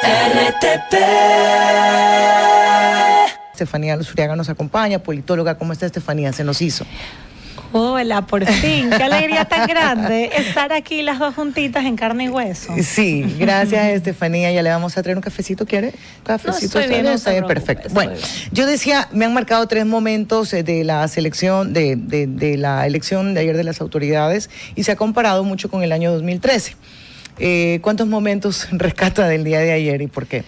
RTP. Estefanía Luzuriaga nos acompaña, politóloga. ¿Cómo está, Estefanía? Se nos hizo. Hola, por fin, qué alegría tan grande estar aquí las dos juntitas en carne y hueso. Sí, gracias, Estefanía. Ya le vamos a traer un cafecito, ¿quiere? Cafecito, no, estoy bien, está bien, perfecto. Bueno, yo decía, me han marcado 3 momentos de la selección, de la elección de ayer de las autoridades, y se ha comparado mucho con el año 2013. ¿Cuántos momentos rescata del día de ayer y por qué?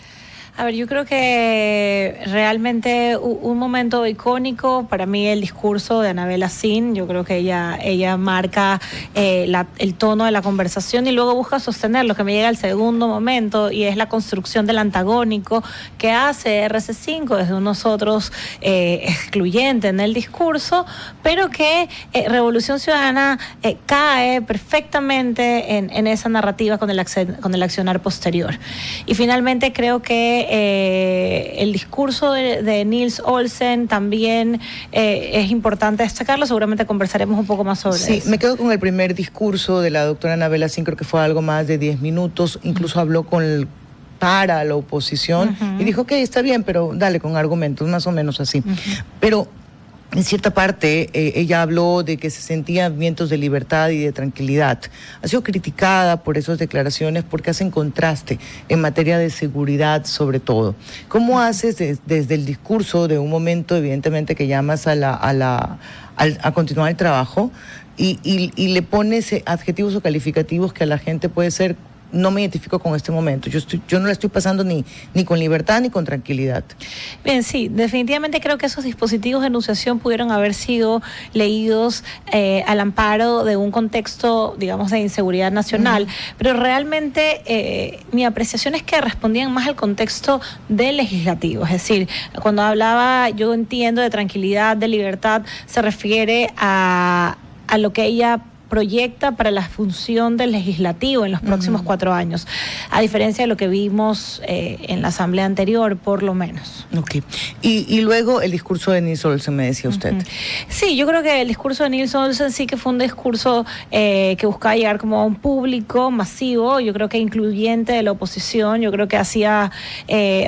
A ver, yo creo que realmente un momento icónico para mí el discurso de Anabel Asín. Yo creo que ella marca el tono de la conversación y luego busca sostener lo que me llega al segundo momento, y es la construcción del antagónico que hace RC5 desde un nosotros excluyente en el discurso, pero que Revolución Ciudadana cae perfectamente en esa narrativa con el accionar posterior. Y finalmente creo que el discurso de Nils Olsen también es importante destacarlo. Seguramente conversaremos un poco más sobre eso. Sí, me quedo con el primer discurso de la doctora Anabel Asín, creo que fue algo más de 10 minutos, incluso habló para la oposición y dijo que está bien, pero dale con argumentos, más o menos así. Pero en cierta parte, ella habló de que se sentían vientos de libertad y de tranquilidad. Ha sido criticada por esas declaraciones porque hacen contraste en materia de seguridad, sobre todo. ¿Cómo haces desde el discurso de un momento, evidentemente, que llamas a continuar el trabajo y le pones adjetivos o calificativos que a la gente puede ser: no me identifico con este momento, yo no la estoy pasando ni con libertad ni con tranquilidad? Bien, sí, definitivamente creo que esos dispositivos de enunciación pudieron haber sido leídos al amparo de un contexto, digamos, de inseguridad nacional, pero realmente mi apreciación es que respondían más al contexto del legislativo. Es decir, cuando hablaba, yo entiendo, de tranquilidad, de libertad, se refiere a lo que ella proyecta para la función del legislativo en los próximos 4 años, a diferencia de lo que vimos en la asamblea anterior, por lo menos. Ok. Y luego el discurso de Nils Olsen, me decía usted. Sí, yo creo que el discurso de Nils Olsen sí que fue un discurso que buscaba llegar como a un público masivo, yo creo que incluyente de la oposición. Yo creo que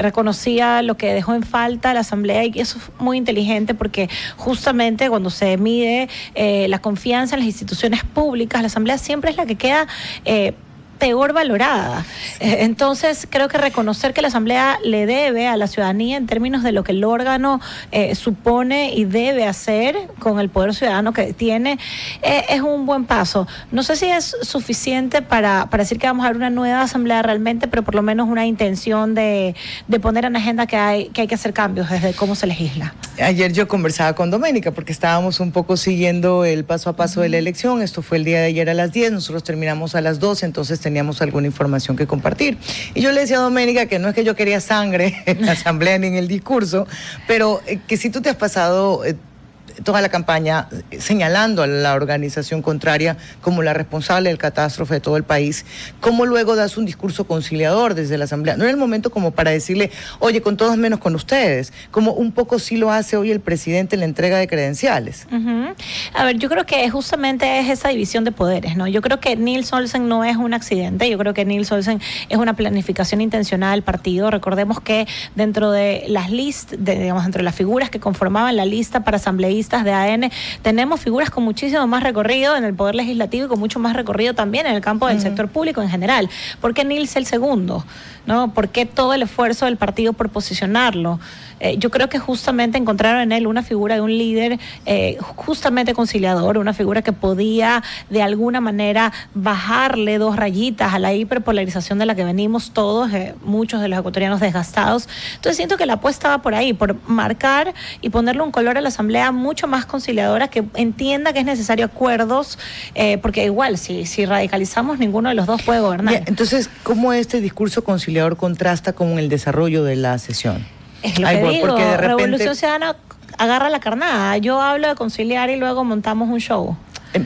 reconocía lo que dejó en falta la asamblea, y eso es muy inteligente porque justamente cuando se mide la confianza en las instituciones públicas, la asamblea siempre es la que queda peor valorada. Entonces creo que reconocer que la asamblea le debe a la ciudadanía en términos de lo que el órgano supone y debe hacer con el poder ciudadano que tiene es un buen paso. No sé si es suficiente para decir que vamos a ver una nueva asamblea realmente, pero por lo menos una intención de poner en agenda que hay que hacer cambios desde cómo se legisla. Ayer yo conversaba con Doménica porque estábamos un poco siguiendo el paso a paso de la elección. Esto fue el día de ayer a las 10, nosotros terminamos a las 12, entonces teníamos alguna información que compartir. Y yo le decía a Doménica que no es que yo quería sangre en la asamblea ni en el discurso, pero que si tú te has pasado toda la campaña señalando a la organización contraria como la responsable del catástrofe de todo el país, ¿cómo luego das un discurso conciliador desde la asamblea? No era el momento como para decirle, oye, con todos menos con ustedes, como un poco sí lo hace hoy el presidente en la entrega de credenciales. A ver, yo creo que justamente es esa división de poderes, ¿no? Yo creo que Nils Olsen no es un accidente, yo creo que Nils Olsen es una planificación intencionada del partido. Recordemos que dentro de las listas, digamos, dentro de las figuras que conformaban la lista para asambleístas de AN, tenemos figuras con muchísimo más recorrido en el poder legislativo y con mucho más recorrido también en el campo del sector público en general. ¿Por qué Nils el segundo? ¿No? ¿Por qué todo el esfuerzo del partido por posicionarlo? Yo creo que justamente encontraron en él una figura de un líder justamente conciliador, una figura que podía de alguna manera bajarle 2 rayitas a la hiperpolarización de la que venimos todos, muchos de los ecuatorianos desgastados. Entonces siento que la apuesta va por ahí, por marcar y ponerle un color a la asamblea mucho más conciliadora, que entienda que es necesario acuerdos, porque igual si radicalizamos, ninguno de los dos puede gobernar. Bien, entonces, ¿cómo este discurso conciliador contrasta con el desarrollo de la sesión? Es lo que digo, porque de repente Revolución Ciudadana agarra la carnada. Yo hablo de conciliar y luego montamos un show.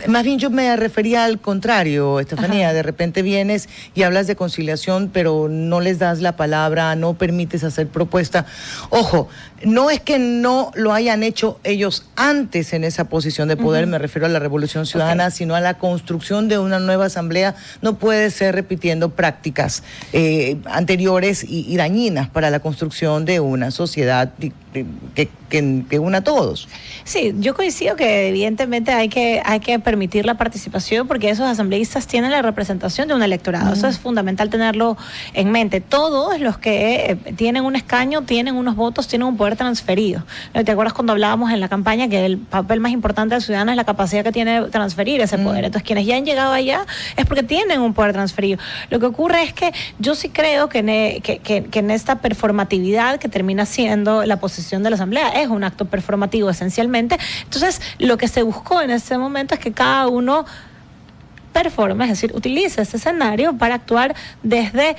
Más bien yo me refería al contrario, Estefanía. Ajá. De repente vienes y hablas de conciliación, pero no les das la palabra, no permites hacer propuesta. Ojo, no es que no lo hayan hecho ellos antes en esa posición de poder, me refiero a la Revolución Ciudadana, sino a la construcción de una nueva asamblea. No puede ser repitiendo prácticas anteriores y dañinas para la construcción de una sociedad que una a todos. Sí, yo coincido que evidentemente hay que permitir la participación, porque esos asambleístas tienen la representación de un electorado. Eso es fundamental tenerlo en mente. Todos los que tienen un escaño, tienen unos votos, tienen un poder transferido. ¿Te acuerdas cuando hablábamos en la campaña que el papel más importante del ciudadano es la capacidad que tiene de transferir ese poder? Entonces, quienes ya han llegado allá es porque tienen un poder transferido. Lo que ocurre es que yo sí creo que en esta performatividad que termina siendo la posición de la asamblea, es un acto performativo esencialmente. Entonces, lo que se buscó en ese momento es que cada uno performa, es decir, utiliza ese escenario para actuar desde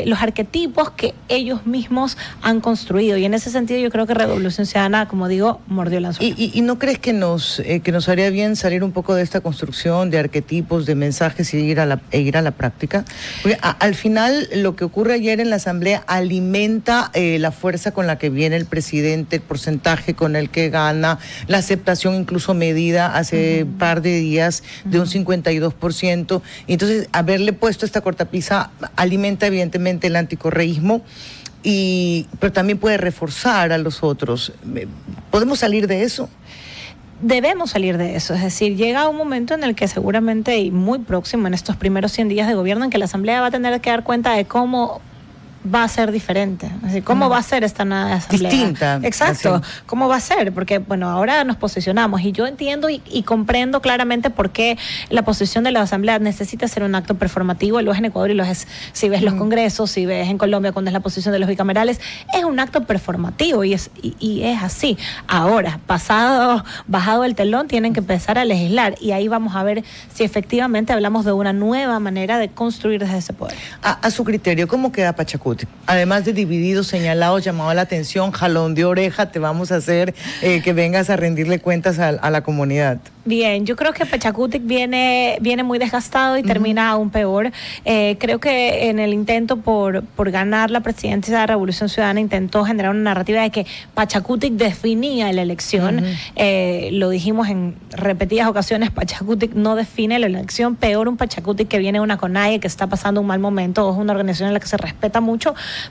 los arquetipos que ellos mismos han construido. Y en ese sentido yo creo que Revolución Ciudadana, como digo, mordió el anzuelo. ¿Y no crees que nos haría bien salir un poco de esta construcción de arquetipos, de mensajes y ir a la práctica? Porque al final lo que ocurre ayer en la Asamblea alimenta la fuerza con la que viene el presidente, el porcentaje con el que gana, la aceptación incluso medida hace un par de días de un 52%. Entonces, haberle puesto esta cortapisa alimenta evidentemente el anticorreísmo, pero también puede reforzar a los otros. ¿Podemos salir de eso? Debemos salir de eso, es decir, llega un momento en el que seguramente, y muy próximo, en estos primeros 100 días de gobierno, en que la Asamblea va a tener que dar cuenta de cómo va a ser diferente, es decir, cómo va a ser esta nueva asamblea. Distinta. Exacto, así. Cómo va a ser, porque bueno, ahora nos posicionamos y yo entiendo y comprendo claramente por qué la posición de la asamblea necesita ser un acto performativo. Lo es en Ecuador y lo es, si ves los congresos, si ves en Colombia cuando es la posición de los bicamerales, es un acto performativo y es así. Ahora, bajado el telón, tienen que empezar a legislar y ahí vamos a ver si efectivamente hablamos de una nueva manera de construir desde ese poder. A su criterio, ¿cómo queda Pachacuti? Además de divididos, señalados, llamado a la atención, jalón de oreja, te vamos a hacer que vengas a rendirle cuentas a la comunidad. Bien, yo creo que Pachacuti viene muy desgastado y termina aún peor. Creo que en el intento por ganar la presidencia de la Revolución Ciudadana intentó generar una narrativa de que Pachacuti definía la elección. Lo dijimos en repetidas ocasiones, Pachacuti no define la elección. Peor un Pachacuti que viene de una CONAIE, que está pasando un mal momento, es una organización en la que se respeta mucho,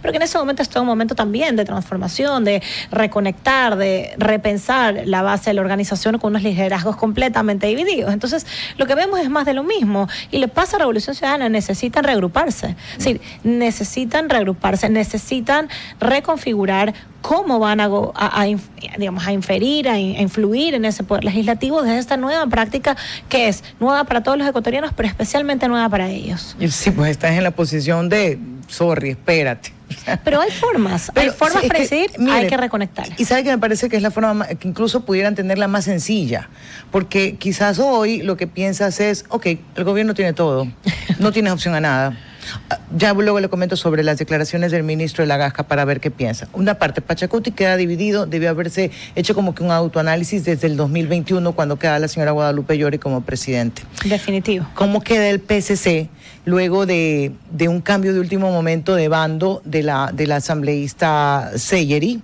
pero que en ese momento es todo un momento también de transformación, de reconectar, de repensar la base de la organización con unos liderazgos completamente divididos. Entonces, lo que vemos es más de lo mismo. Y le pasa a Revolución Ciudadana, necesitan reagruparse. Es decir, necesitan reagruparse, necesitan reconfigurar cómo van a inferir, a influir en ese poder legislativo desde esta nueva práctica que es nueva para todos los ecuatorianos, pero especialmente nueva para ellos. Sí, pues estás en la posición de, sorry, espérate. Pero hay formas para decidir, hay que reconectar. Y sabe que me parece que es la forma que incluso pudieran tenerla más sencilla, porque quizás hoy lo que piensas es, ok, el gobierno tiene todo, no tienes opción a nada. Ya luego le comento sobre las declaraciones del ministro de la Gasca para ver qué piensa. Una parte, Pachacuti queda dividido, debió haberse hecho como que un autoanálisis desde el 2021 cuando queda la señora Guadalupe Llori como presidente. Definitivo. ¿Cómo queda el PCC luego de un cambio de último momento de bando de la asambleísta Seyeri,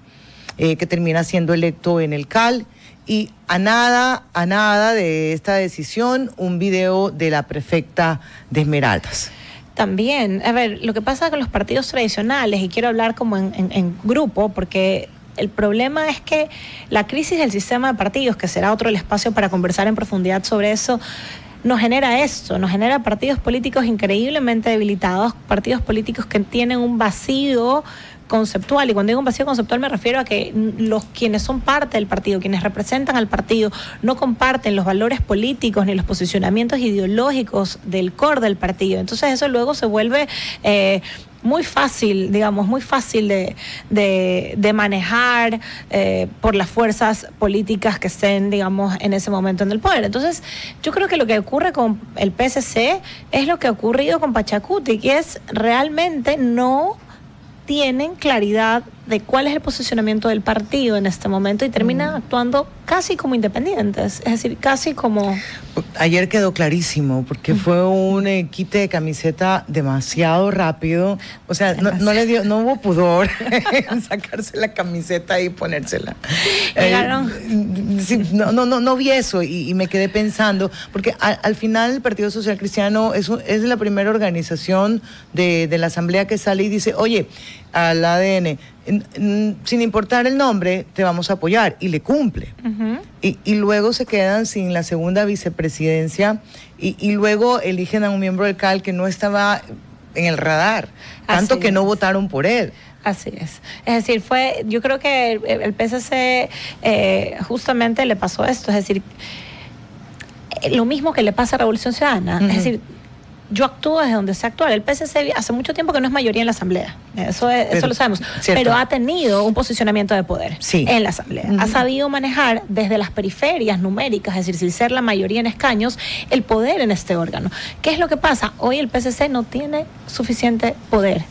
que termina siendo electo en el CAL? Y a nada de esta decisión, un video de la prefecta de Esmeraldas. También, a ver, lo que pasa con los partidos tradicionales, y quiero hablar como en grupo, porque el problema es que la crisis del sistema de partidos, que será otro el espacio para conversar en profundidad sobre eso, nos genera esto, nos genera partidos políticos increíblemente debilitados, partidos políticos que tienen un vacío conceptual, y cuando digo un vacío conceptual me refiero a que quienes son parte del partido, quienes representan al partido, no comparten los valores políticos ni los posicionamientos ideológicos del core del partido. Entonces eso luego se vuelve muy fácil, de manejar por las fuerzas políticas que estén, en ese momento en el poder. Entonces, yo creo que lo que ocurre con el PSC es lo que ha ocurrido con Pachacuti, que es realmente no tienen claridad de cuál es el posicionamiento del partido en este momento y terminan actuando casi como independientes, es decir, casi como... Ayer quedó clarísimo, porque fue un quite de camiseta demasiado rápido, o sea, no hubo pudor en sacarse la camiseta y ponérsela. Sí, no vi eso y me quedé pensando, porque al final el Partido Social Cristiano es la primera organización de la Asamblea que sale y dice, oye, al ADN, sin importar el nombre, te vamos a apoyar, y le cumple. Y luego se quedan sin la segunda vicepresidencia y luego eligen a un miembro del CAL que no estaba en el radar, tanto que no votaron por él. Así es. Es decir, yo creo que el PSC justamente le pasó esto, es decir, lo mismo que le pasa a Revolución Ciudadana, es decir, yo actúo desde donde sé actuar. El PSC hace mucho tiempo que no es mayoría en la Asamblea, eso lo sabemos, pero ha tenido un posicionamiento de poder en la Asamblea. Ha sabido manejar desde las periferias numéricas, es decir, sin ser la mayoría en escaños, el poder en este órgano. ¿Qué es lo que pasa? Hoy el PSC no tiene suficiente poder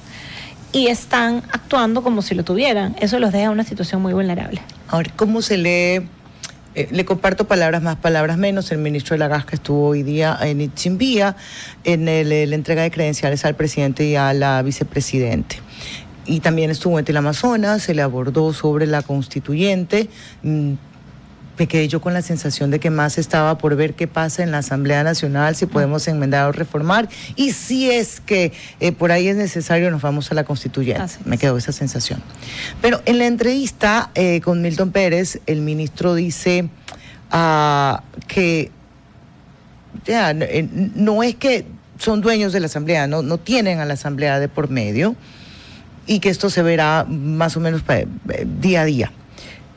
y están actuando como si lo tuvieran. Eso los deja en una situación muy vulnerable. Ahora, ¿cómo se lee? Le comparto palabras más, palabras menos. El ministro de la Gasca estuvo hoy día en Ichimbía en la entrega de credenciales al presidente y a la vicepresidente. Y también estuvo en Teleamazonas, se le abordó sobre la constituyente. Me quedé yo con la sensación de que más estaba por ver qué pasa en la Asamblea Nacional, si podemos enmendar o reformar, y si es que por ahí es necesario, nos vamos a la constituyente. Me quedó esa sensación. Pero en la entrevista con Milton Pérez, el ministro dice que no es que son dueños de la Asamblea, no tienen a la Asamblea de por medio, y que esto se verá más o menos día a día.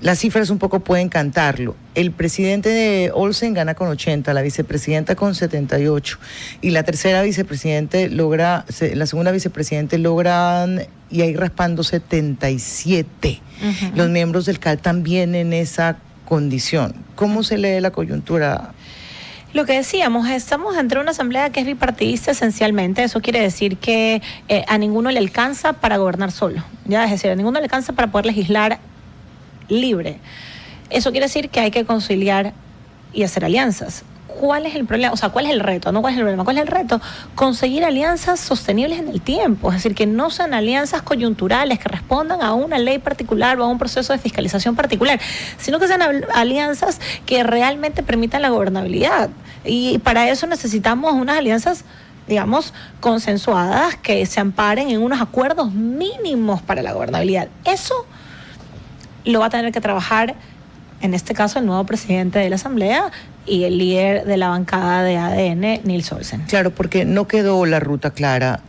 Las cifras un poco pueden cantarlo. El presidente de Olsen gana con 80, la vicepresidenta con 78 y la segunda vicepresidente logran y ahí raspando 77. Los miembros del CAL también en esa condición. ¿Cómo se lee la coyuntura? Lo que decíamos, estamos entre una asamblea que es bipartidista esencialmente. Eso quiere decir que a ninguno le alcanza para gobernar solo, ¿ya? Es decir, a ninguno le alcanza para poder legislar libre. Eso quiere decir que hay que conciliar y hacer alianzas. ¿Cuál es el problema? O sea, ¿cuál es el reto? No, ¿cuál es el problema? ¿Cuál es el reto? Conseguir alianzas sostenibles en el tiempo, es decir, que no sean alianzas coyunturales, que respondan a una ley particular o a un proceso de fiscalización particular, sino que sean alianzas que realmente permitan la gobernabilidad. Y para eso necesitamos unas alianzas, digamos, consensuadas, que se amparen en unos acuerdos mínimos para la gobernabilidad. Eso lo va a tener que trabajar, en este caso, el nuevo presidente de la Asamblea y el líder de la bancada de ADN, Nils Olsen. Claro, porque no quedó la ruta clara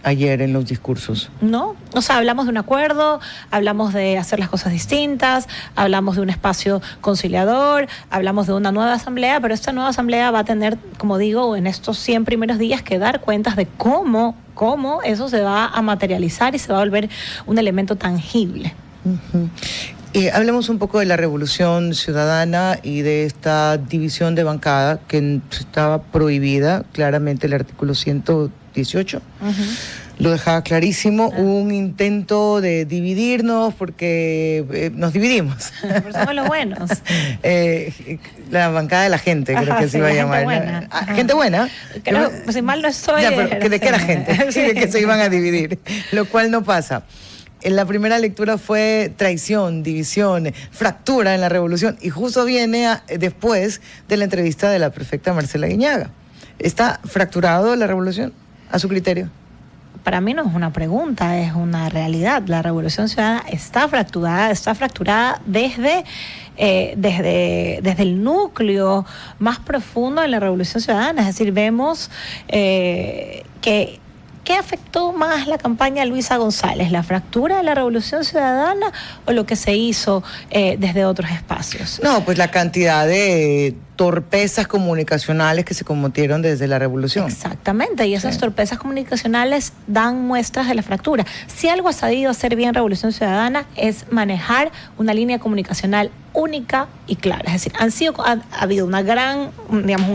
ayer en los discursos. No, o sea, hablamos de un acuerdo, hablamos de hacer las cosas distintas, hablamos de un espacio conciliador, hablamos de una nueva asamblea, pero esta nueva asamblea va a tener, como digo, en estos 100 primeros días que dar cuentas de cómo eso se va a materializar y se va a volver un elemento tangible. Hablemos un poco de la Revolución Ciudadana y de esta división de bancada que estaba prohibida, claramente el artículo 118. Lo dejaba clarísimo, un intento de dividirnos porque nos dividimos. Pero somos los buenos. La bancada de la gente, creo que se iba a llamar. Gente buena. Creo, si mal no estoy. Ya, pero ¿de qué era gente? Sí, de que se iban a dividir, lo cual no pasa. En la primera lectura fue traición, división, fractura en la revolución, y justo viene después de la entrevista de la prefecta Marcela Guiñaga. ¿Está fracturado la revolución, a su criterio? Para mí no es una pregunta, es una realidad. La Revolución Ciudadana está fracturada desde el núcleo más profundo de la Revolución Ciudadana. Es decir, vemos que ¿qué afectó más la campaña de Luisa González? ¿La fractura de la Revolución Ciudadana o lo que se hizo desde otros espacios? No, pues la cantidad de torpezas comunicacionales que se cometieron desde la Revolución. Exactamente, y esas torpezas comunicacionales dan muestras de la fractura. Si algo ha sabido hacer bien Revolución Ciudadana es manejar una línea comunicacional única y clara. Es decir, ha habido un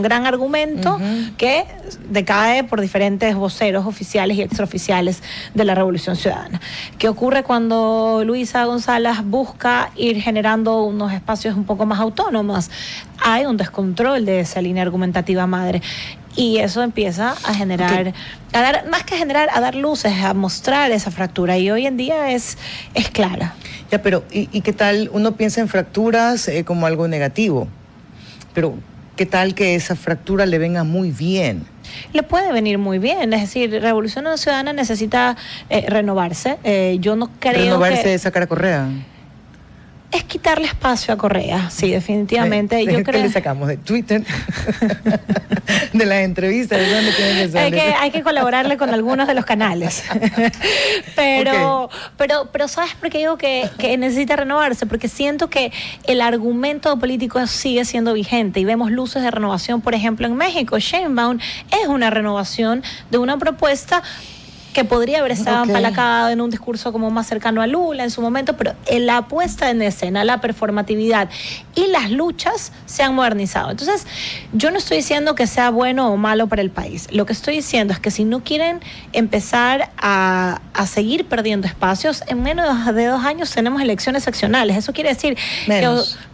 gran argumento que decae por diferentes voceros oficiales y extraoficiales de la Revolución Ciudadana. ¿Qué ocurre cuando Luisa González busca ir generando unos espacios un poco más autónomos? Hay un descontrol de esa línea argumentativa madre. Y eso empieza a generar, a dar luces, a mostrar esa fractura. Y hoy en día es clara. Ya, pero ¿y qué tal? Uno piensa en fracturas como algo negativo, pero ¿qué tal que esa fractura le venga muy bien? Le puede venir muy bien, es decir, Revolución Ciudadana necesita renovarse. Yo no creo ¿Renovarse es sacar a Correa? Es quitarle espacio a Correa, sí, definitivamente. Yo creo que le sacamos de Twitter, de las entrevistas, ¿de dónde tienen que salir? Hay que colaborarle con algunos de los canales. pero ¿sabes por qué digo que necesita renovarse? Porque siento que el argumento político sigue siendo vigente y vemos luces de renovación, por ejemplo, en México. Sheinbaum es una renovación de una propuesta que podría haber estado empalacado en un discurso como más cercano a Lula en su momento, pero la puesta en escena, la performatividad y las luchas se han modernizado. Entonces, yo no estoy diciendo que sea bueno o malo para el país. Lo que estoy diciendo es que si no quieren empezar a seguir perdiendo espacios, en menos de 2 años tenemos elecciones seccionales. Eso quiere decir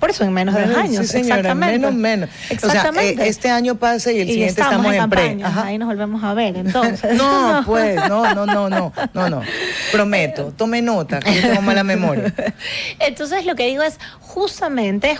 por eso en menos de 2 años. Sí, señora, exactamente. menos. Exactamente. O sea, este año pasa y el siguiente estamos en pre. Ajá. Ahí nos volvemos a ver, entonces. No, pues, no. Prometo, tome nota, que yo tengo mala memoria. Entonces lo que digo es justamente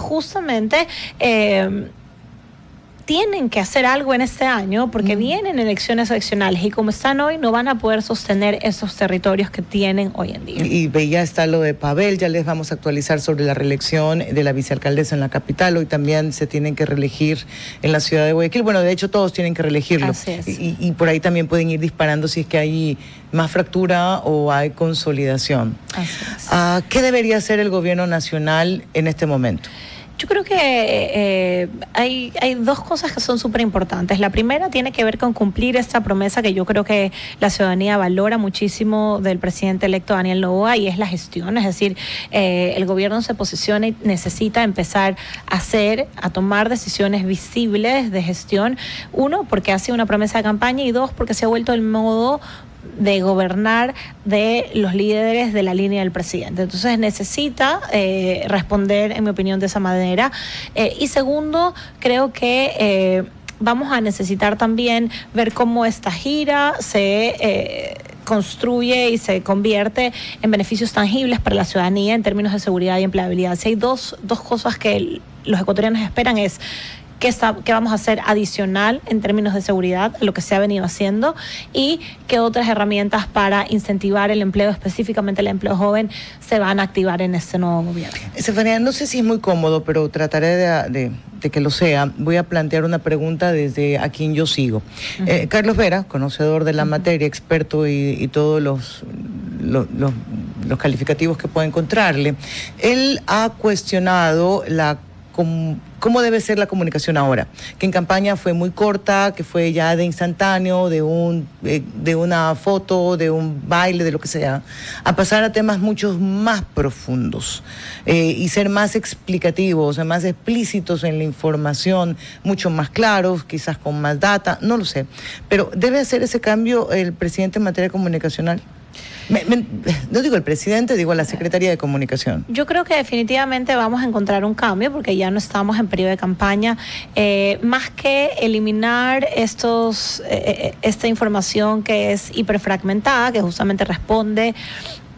tienen que hacer algo en este año porque vienen elecciones seccionales y como están hoy no van a poder sostener esos territorios que tienen hoy en día. Y ya está lo de Pavel, ya les vamos a actualizar sobre la reelección de la vicealcaldesa en la capital. Hoy también se tienen que reelegir en la ciudad de Guayaquil. Bueno, de hecho todos tienen que reelegirlo. Así es. Y por ahí también pueden ir disparando si es que hay más fractura o hay consolidación. Así es. ¿Qué debería hacer el gobierno nacional en este momento? Yo creo que hay 2 cosas que son súper importantes. La primera tiene que ver con cumplir esta promesa que yo creo que la ciudadanía valora muchísimo del presidente electo Daniel Noboa y es la gestión. Es decir, el gobierno se posiciona y necesita empezar a tomar decisiones visibles de gestión. 1, porque hace una promesa de campaña y 2, porque se ha vuelto el modo de gobernar de los líderes de la línea del presidente. Entonces necesita responder, en mi opinión, de esa manera. Y segundo, creo que vamos a necesitar también ver cómo esta gira se construye y se convierte en beneficios tangibles para la ciudadanía en términos de seguridad y empleabilidad. Si hay dos cosas que los ecuatorianos esperan es qué vamos a hacer adicional en términos de seguridad, lo que se ha venido haciendo, y qué otras herramientas para incentivar el empleo, específicamente el empleo joven, se van a activar en este nuevo gobierno. Estefanía, no sé si es muy cómodo, pero trataré de que lo sea. Voy a plantear una pregunta desde a quien yo sigo. Carlos Vera, conocedor de la materia, experto y todos los calificativos que pueda encontrarle, él ha cuestionado cómo debe ser la comunicación ahora, que en campaña fue muy corta, que fue ya de instantáneo, de una foto, de un baile, de lo que sea, a pasar a temas mucho más profundos y ser más explicativos, más explícitos en la información, mucho más claros, quizás con más data, no lo sé, pero ¿debe hacer ese cambio el presidente en materia comunicacional? No digo el presidente, digo la Secretaría de Comunicación. Yo creo que definitivamente vamos a encontrar un cambio porque ya no estamos en periodo de campaña. Más que eliminar esta información que es hiperfragmentada, que justamente responde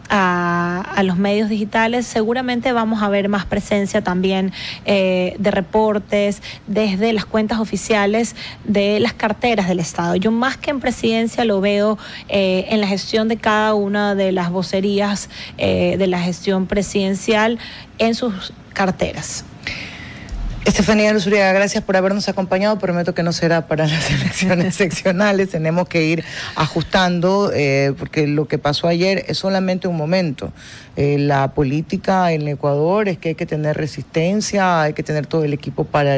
a los medios digitales, seguramente vamos a ver más presencia también de reportes desde las cuentas oficiales de las carteras del Estado. Yo más que en presidencia lo veo en la gestión de cada una de las vocerías de la gestión presidencial en sus carteras. Estefanía Luzuriaga, gracias por habernos acompañado. Prometo que no será para las elecciones seccionales. Tenemos que ir ajustando, porque lo que pasó ayer es solamente un momento. La política en Ecuador es que hay que tener resistencia, hay que tener todo el equipo para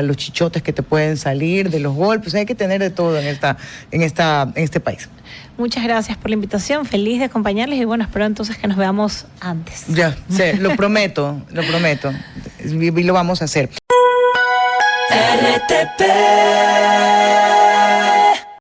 los chichotes que te pueden salir, de los golpes, hay que tener de todo en este país. Muchas gracias por la invitación, feliz de acompañarles y bueno, espero entonces que nos veamos antes. Ya, sí, lo prometo. y lo vamos a hacer. RTP